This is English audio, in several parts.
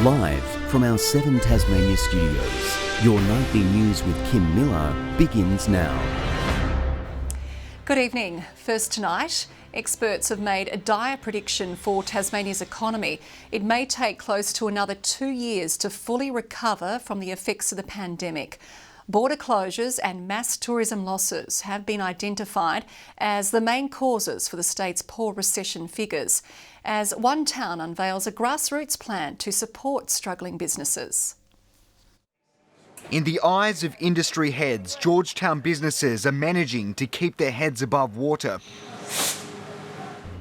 Live from our 7 Tasmania studios, your nightly news with Kim Miller begins now. Good evening. First tonight, experts have made a dire prediction for Tasmania's economy. It may take close to another 2 years to fully recover from the effects of the pandemic. Border closures and mass tourism losses have been identified as the main causes for the state's poor recession figures, as One Town unveils a grassroots plan to support struggling businesses. In the eyes of industry heads, Georgetown businesses are managing to keep their heads above water.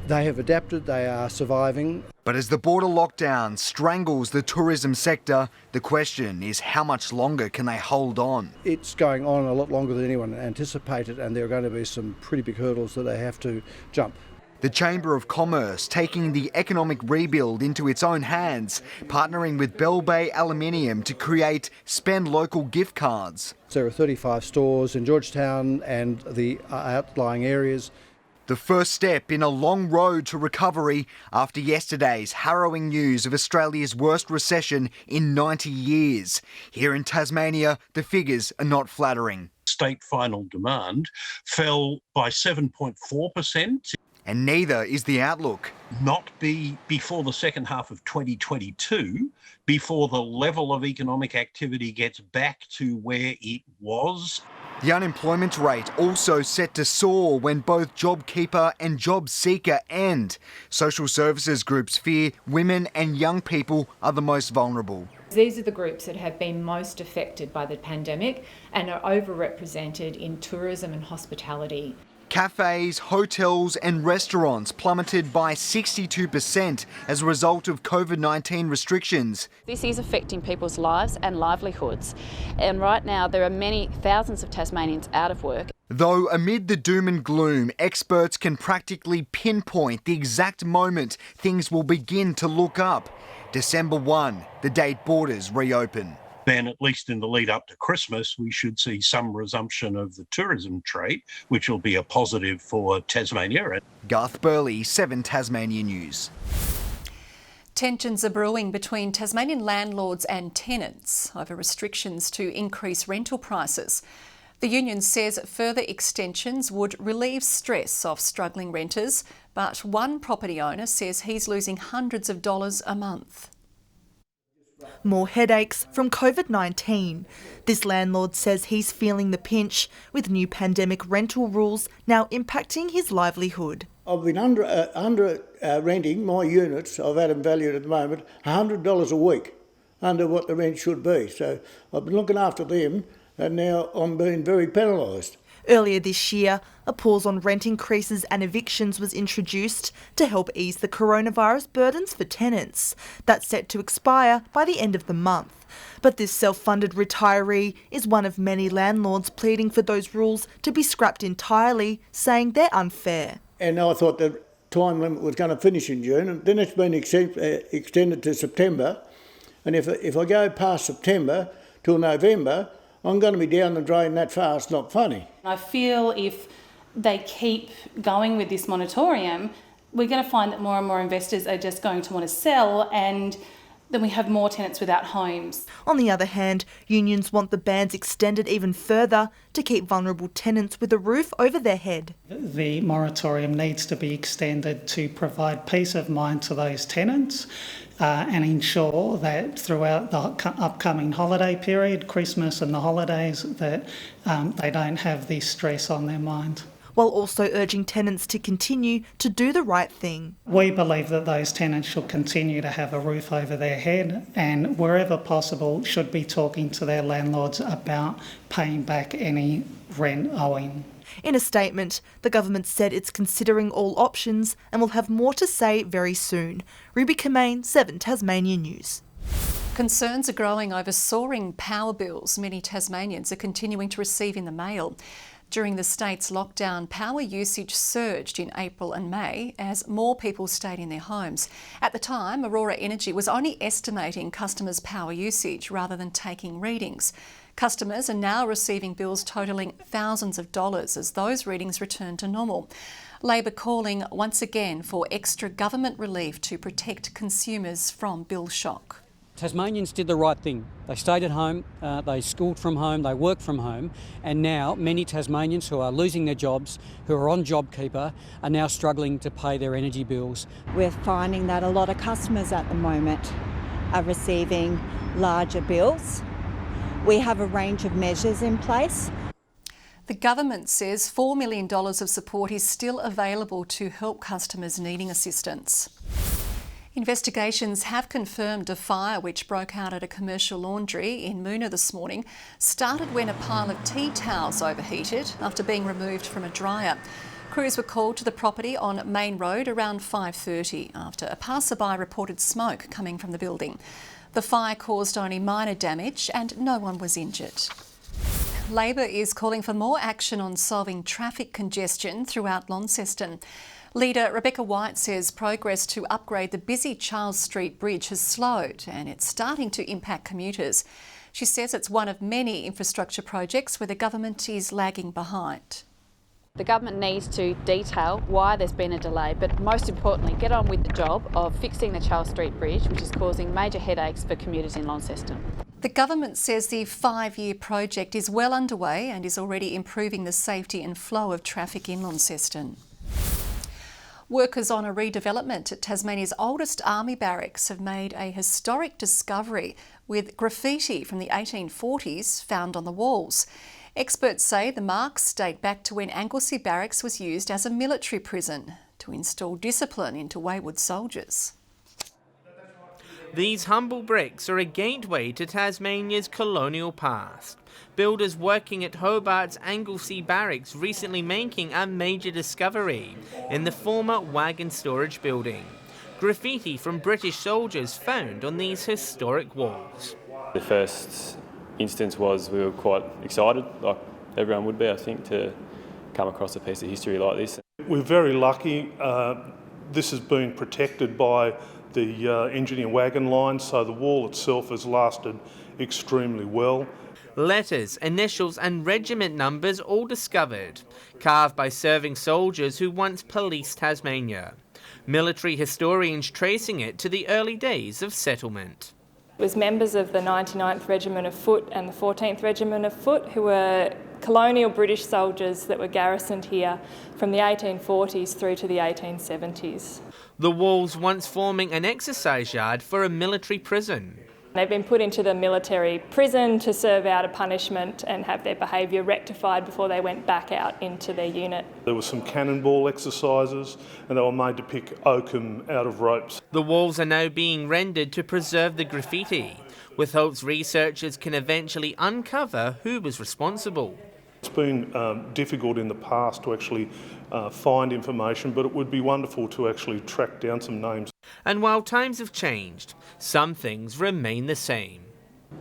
They have adapted, they are surviving. But as the border lockdown strangles the tourism sector, the question is how much longer can they hold on? It's going on a lot longer than anyone anticipated, and there are going to be some pretty big hurdles that they have to jump. The Chamber of Commerce taking the economic rebuild into its own hands, partnering with Bell Bay Aluminium to create Spend Local gift cards. There are 35 stores in Georgetown and the outlying areas. The first step in a long road to recovery after yesterday's harrowing news of Australia's worst recession in 90 years. Here in Tasmania, the figures are not flattering. State final demand fell by 7.4%. And neither is the outlook. Not be before the second half of 2022, before the level of economic activity gets back to where it was. The unemployment rate also set to soar when both JobKeeper and JobSeeker end. Social services groups fear women and young people are the most vulnerable. These are the groups that have been most affected by the pandemic and are overrepresented in tourism and hospitality. Cafes, hotels and restaurants plummeted by 62% as a result of COVID-19 restrictions. This is affecting people's lives and livelihoods, and right now there are many thousands of Tasmanians out of work. Though amid the doom and gloom, experts can practically pinpoint the exact moment things will begin to look up. December 1, the date borders reopen. Then, at least in the lead up to Christmas, we should see some resumption of the tourism trade, which will be a positive for Tasmania. Garth Burley, 7 Tasmania News. Tensions are brewing between Tasmanian landlords and tenants over restrictions to increase rental prices. The union says further extensions would relieve stress off struggling renters, but one property owner says he's losing hundreds of dollars a month. More headaches from COVID-19. This landlord says he's feeling the pinch with new pandemic rental rules now impacting his livelihood. I've been under renting my units. I've had them valued at the moment $100 a week under what the rent should be. So I've been looking after them and now I'm being very penalised. Earlier this year, a pause on rent increases and evictions was introduced to help ease the coronavirus burdens for tenants. That's set to expire by the end of the month. But this self-funded retiree is one of many landlords pleading for those rules to be scrapped entirely, saying they're unfair. And I thought the time limit was going to finish in June, and then it's been extended to September. And if I go past September till November, I'm going to be down the drain that fast, not funny. I feel if they keep going with this moratorium, we're going to find that more and more investors are just going to want to sell, and then we have more tenants without homes. On the other hand, unions want the bans extended even further to keep vulnerable tenants with a roof over their head. The moratorium needs to be extended to provide peace of mind to those tenants and ensure that throughout the upcoming holiday period, Christmas and the holidays, that they don't have this stress on their mind. While also urging tenants to continue to do the right thing. We believe that those tenants should continue to have a roof over their head and wherever possible should be talking to their landlords about paying back any rent owing. In a statement, the government said it's considering all options and will have more to say very soon. Ruby COMMANE, 7 Tasmania News. Concerns are growing over soaring power bills many Tasmanians are continuing to receive in the mail. During the state's lockdown, power usage surged in April and May as more people stayed in their homes. At the time, Aurora Energy was only estimating customers' power usage rather than taking readings. Customers are now receiving bills totalling thousands of dollars as those readings return to normal. Labor calling once again for extra government relief to protect consumers from bill shock. Tasmanians did the right thing. They stayed at home, they schooled from home, they worked from home, and now many Tasmanians who are losing their jobs, who are on JobKeeper, are now struggling to pay their energy bills. We're finding that a lot of customers at the moment are receiving larger bills. We have a range of measures in place. The government says $4 million of support is still available to help customers needing assistance. Investigations have confirmed a fire which broke out at a commercial laundry in Moona this morning started when a pile of tea towels overheated after being removed from a dryer. Crews were called to the property on Main Road around 5:30 after a passerby reported smoke coming from the building. The fire caused only minor damage and no one was injured. Labor is calling for more action on solving traffic congestion throughout Launceston. Leader Rebecca White says progress to upgrade the busy Charles Street Bridge has slowed and it's starting to impact commuters. She says it's one of many infrastructure projects where the government is lagging behind. The government needs to detail why there's been a delay, but most importantly, get on with the job of fixing the Charles Street Bridge, which is causing major headaches for commuters in Launceston. The government says the 5-year project is well underway and is already improving the safety and flow of traffic in Launceston. Workers on a redevelopment at Tasmania's oldest army barracks have made a historic discovery with graffiti from the 1840s found on the walls. Experts say the marks date back to when Anglesey Barracks was used as a military prison to install discipline into wayward soldiers. These humble bricks are a gateway to Tasmania's colonial past. Builders working at Hobart's Anglesey Barracks recently making a major discovery in the former wagon storage building. Graffiti from British soldiers found on these historic walls. The first instance was we were quite excited, like everyone would be, I think, to come across a piece of history like this. We're very lucky. This has been protected by the engineer wagon line, so the wall itself has lasted extremely well. Letters, initials and regiment numbers all discovered, carved by serving soldiers who once policed Tasmania. Military historians tracing it to the early days of settlement. It was members of the 99th Regiment of Foot and the 14th Regiment of Foot who were colonial British soldiers that were garrisoned here from the 1840s through to the 1870s. The walls once forming an exercise yard for a military prison. They've been put into the military prison to serve out a punishment and have their behaviour rectified before they went back out into their unit. There were some cannonball exercises and they were made to pick oakum out of ropes. The walls are now being rendered to preserve the graffiti, with hopes researchers can eventually uncover who was responsible. It's been difficult in the past to actually find information, but it would be wonderful to actually track down some names. And while times have changed, some things remain the same.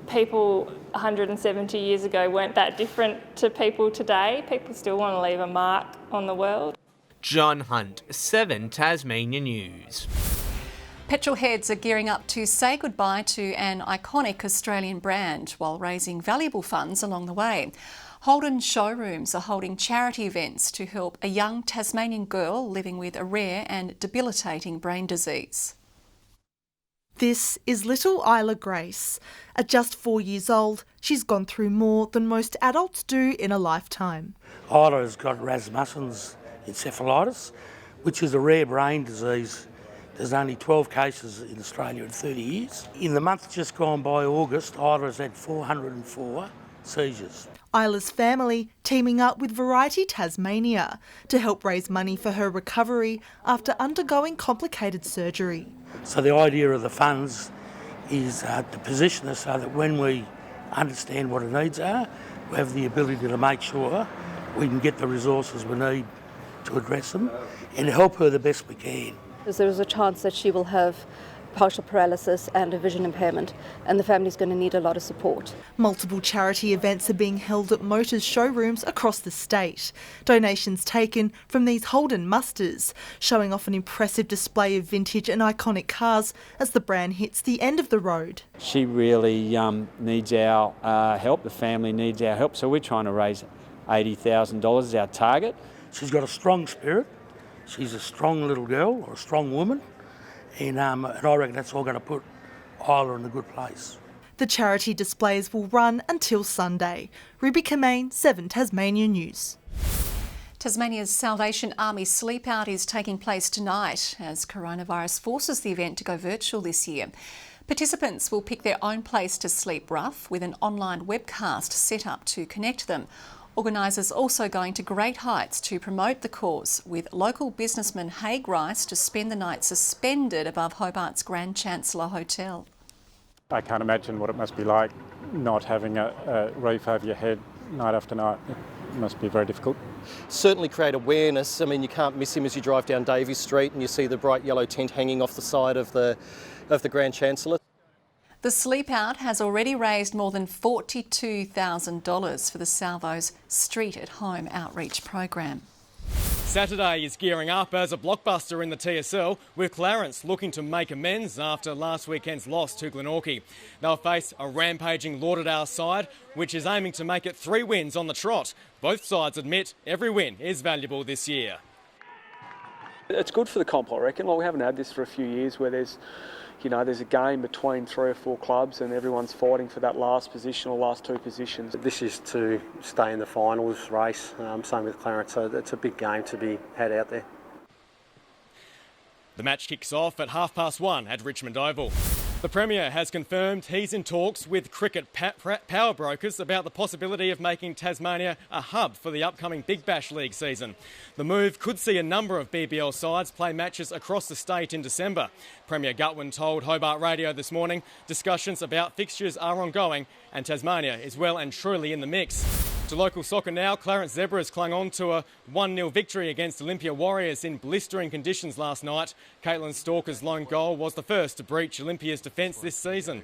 People 170 years ago weren't that different to people today. People still want to leave a mark on the world. John Hunt, 7 Tasmania News. Petrol heads are gearing up to say goodbye to an iconic Australian brand while raising valuable funds along the way. Holden showrooms are holding charity events to help a young Tasmanian girl living with a rare and debilitating brain disease. This is little Isla Grace. At just 4 years old, she's gone through more than most adults do in a lifetime. Isla has got Rasmussen's encephalitis, which is a rare brain disease. There's only 12 cases in Australia in 30 years. In the month just gone by, August, Isla has had 404 seizures. Isla's family teaming up with Variety Tasmania to help raise money for her recovery after undergoing complicated surgery. So the idea of the funds is to position us so that when we understand what her needs are, we have the ability to make sure we can get the resources we need to address them and help her the best we can. There is a chance that she will have partial paralysis and a vision impairment, and the family's going to need a lot of support. Multiple charity events are being held at Motors showrooms across the state. Donations taken from these Holden Musters, showing off an impressive display of vintage and iconic cars as the brand hits the end of the road. She really needs our help, the family needs our help, so we're trying to raise $80,000 is our target. She's got a strong spirit, she's a strong little girl or a strong woman. And I reckon that's all going to put Isla in a good place. The charity displays will run until Sunday. Ruby COMMANE, 7 Tasmania News. Tasmania's Salvation Army Sleep Out is taking place tonight as coronavirus forces the event to go virtual this year. Participants will pick their own place to sleep rough with an online webcast set up to connect them. Organisers also going to great heights to promote the cause, with local businessman HAIG Rice to spend the night suspended above Hobart's Grand Chancellor Hotel. I can't imagine what it must be like not having a roof over your head night after night. It must be very difficult. Certainly create awareness. I mean, you can't miss him as you drive down Davies Street and you see the bright yellow tent hanging off the side of the Grand Chancellor. The Sleep Out has already raised more than $42,000 for the Salvo's Street at Home outreach program. Saturday is gearing up as a blockbuster in the TSL, with Clarence looking to make amends after last weekend's loss to Glenorchy. They'll face a rampaging Lauderdale side, which is aiming to make it 3 wins on the trot. Both sides admit every win is valuable this year. It's good for the comp, I reckon. Well, we haven't had this for a few years where there's a game between 3 or 4 clubs and everyone's fighting for that last position or last 2 positions. This is to stay in the finals race, same with Clarence, so it's a big game to be had out there. The match kicks off at 1:30 at Richmond Oval. The Premier has confirmed he's in talks with cricket power brokers about the possibility of making Tasmania a hub for the upcoming Big Bash League season. The move could see a number of BBL sides play matches across the state in December. Premier Gutwin told Hobart Radio this morning discussions about fixtures are ongoing and Tasmania is well and truly in the mix. To local soccer now, Clarence Zebras clung on to a 1-0 victory against Olympia Warriors in blistering conditions last night. Caitlin Stalker's lone goal was the first to breach Olympia's defence this season.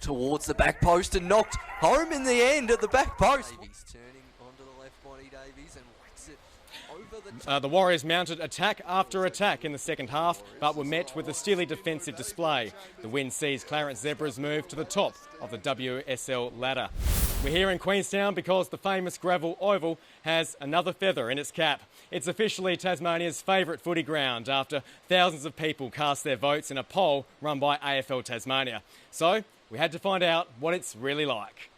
Towards the back post and knocked home in the end at the back post. Davies turning onto the left body, Davies, and whacks it over the Warriors mounted attack after attack in the second half, but were met with a steely defensive display. The win sees Clarence Zebras move to the top of the WSL ladder. We're here in Queenstown because the famous gravel oval has another feather in its cap. It's officially Tasmania's favourite footy ground after thousands of people cast their votes in a poll run by AFL Tasmania. So we had to find out what it's really like.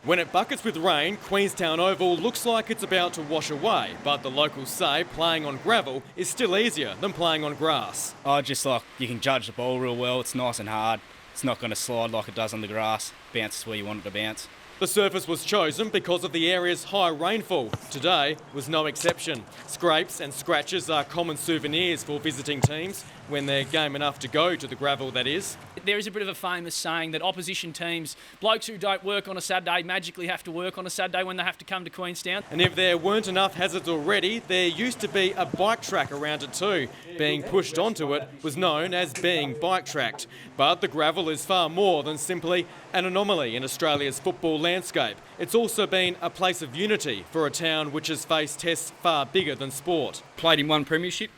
When it buckets with rain, Queenstown Oval looks like it's about to wash away, but the locals say playing on gravel is still easier than playing on grass. Just like you can judge the ball real well, it's nice and hard. It's not going to slide like it does on the grass. Bounces where you want it to bounce. The surface was chosen because of the area's high rainfall. Today was no exception. Scrapes and scratches are common souvenirs for visiting teams when they're game enough to go to the gravel, that is. There is a bit of a famous saying that opposition teams, blokes who don't work on a Saturday, magically have to work on a Saturday when they have to come to Queenstown. And if there weren't enough hazards already, there used to be a bike track around it too. Being pushed onto it was known as being bike tracked. But the gravel is far more than simply an anomaly in Australia's football landscape. It's also been a place of unity for a town which has faced tests far bigger than sport. Played in one premiership,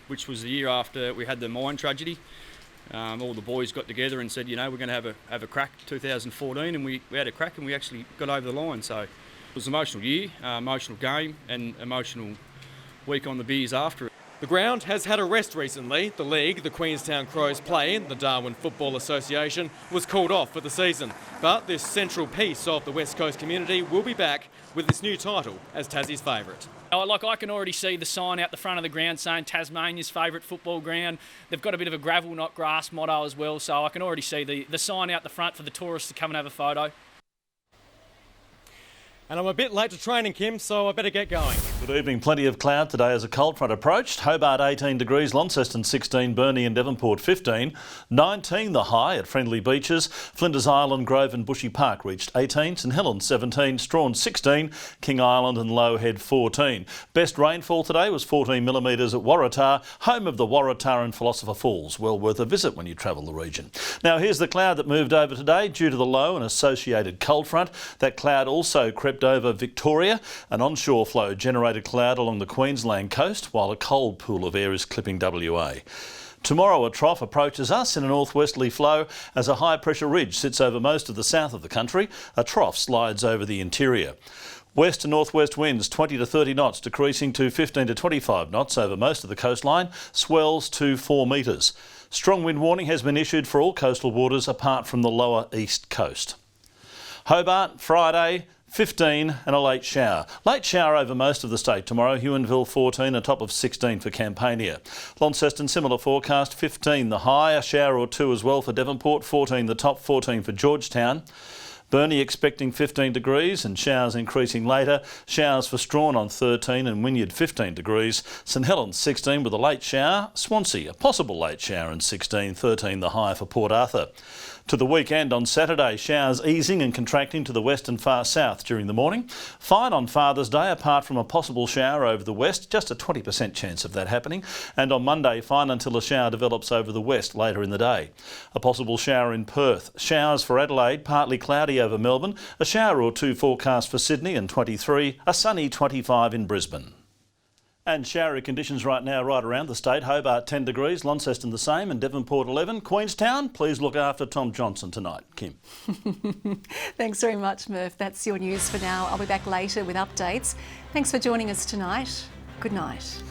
which was the year after we had the mine tragedy. All the boys got together and said, we're going to have a crack 2014, and we had a crack and we actually got over the line. So it was an emotional year, emotional game and emotional week on the beers after it. The ground has had a rest recently. The league the Queenstown Crows play in, the Darwin Football Association, was called off for the season. But this central piece of the West Coast community will be back with its new title as Tassie's favourite. I can already see the sign out the front of the ground saying Tasmania's favourite football ground. They've got a bit of a gravel, not grass motto as well, so I can already see the sign out the front for the tourists to come and have a photo. And I'm a bit late to training, Kim, so I better get going. Good evening. Plenty of cloud today as a cold front approached. Hobart 18 degrees, Launceston 16, Burnie and Devonport 15, 19 the high at Friendly Beaches. Flinders Island, Grove and Bushy Park reached 18, St Helens 17, Strawn 16, King Island and Low Head 14. Best rainfall today was 14 millimetres at Waratah, home of the Waratah and Philosopher Falls. Well worth a visit when you travel the region. Now here's the cloud that moved over today due to the low and associated cold front. That cloud also crept over Victoria. An onshore flow generated cloud along the Queensland coast, while a cold pool of air is clipping WA. Tomorrow a trough approaches us in a northwesterly flow as a high pressure ridge sits over most of the south of the country. A trough slides over the interior. West to northwest winds 20 to 30 knots, decreasing to 15 to 25 knots over most of the coastline, swells to 4 metres. Strong wind warning has been issued for all coastal waters apart from the lower east coast. Hobart, Friday, 15 and a late shower. Late shower over most of the state tomorrow. Huonville 14, a top of 16 for Campania. Launceston, similar forecast, 15 the high, a shower or two as well for Devonport, 14 the top, 14 for Georgetown. Burnie expecting 15 degrees and showers increasing later. Showers for Strawn on 13 and Wynyard 15 degrees. St Helens 16 with a late shower. Swansea, a possible late shower and 16, 13 the high for Port Arthur. To the weekend on Saturday, showers easing and contracting to the west and far south during the morning. Fine on Father's Day apart from a possible shower over the west, just a 20% chance of that happening. And on Monday, fine until a shower develops over the west later in the day. A possible shower in Perth. Showers for Adelaide, partly cloudy over Melbourne. A shower or two forecast for Sydney and 23. A sunny 25 in Brisbane. And showery conditions right now right around the state. Hobart 10 degrees, Launceston the same and Devonport 11. Queenstown, please look after Tom Johnson tonight. Kim. Thanks very much, Murph. That's your news for now. I'll be back later with updates. Thanks for joining us tonight. Good night.